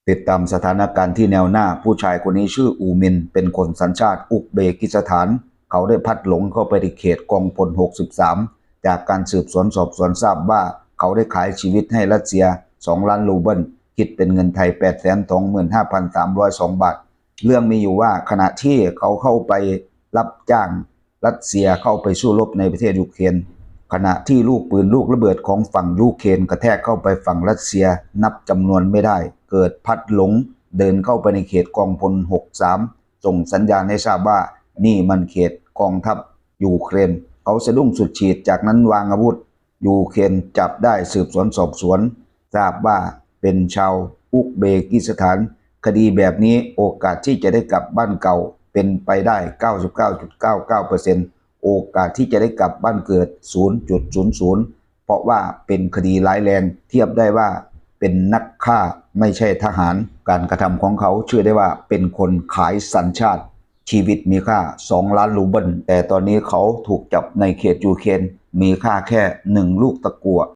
ติดตามสถานการณ์ที่แนวหน้าผู้ชายคนนี้ชื่ออูมินเป็นคนสัญชาติอุซเบกิสถานเขาได้พัดหลงเข้าไปในเขตกองพล63จากการสืบสวนสอบสวนทราบว่าเขาได้ขายชีวิตให้รัสเซีย2 ล้านรูเบิลคิดเป็นเงินไทย 825,302 บาทเรื่องมีอยู่ว่าขณะที่เขาเข้าไปรับจ้างรัสเซียเข้าไปสู้รบในประเทศยูเครนขณะที่ลูกปืนลูกระเบิดของฝั่งยูเครนกระแทกเข้าไปฝั่งรัสเซียนับจำนวนไม่ได้เกิดพัดหลงเดินเข้าไปในเขตกองพล63ส่งสัญญาณให้ทราบว่านี่มันเขตกองทัพยูเครนเขาสะดุ้งสุดขีดจากนั้นวางอาวุธยูเครนจับได้สืบสวนสอบสวนทราบว่าเป็นชาวอุซเบกิสถานคดีแบบนี้โอกาสที่จะได้กลับบ้านเก่าเป็นไปได้ 99.99% โอกาสที่จะได้กลับบ้านเกิด 0.00 เพราะว่าเป็นคดีร้ายแรงเทียบได้ว่าเป็นนักฆ่าไม่ใช่ทหารการกระทำของเขาเชื่อได้ว่าเป็นคนขายสัญชาติชีวิตมีค่า2 ล้านรูเบิลแต่ตอนนี้เขาถูกจับในเขตยูเครนมีค่าแค่1 ลูกตะกั่ว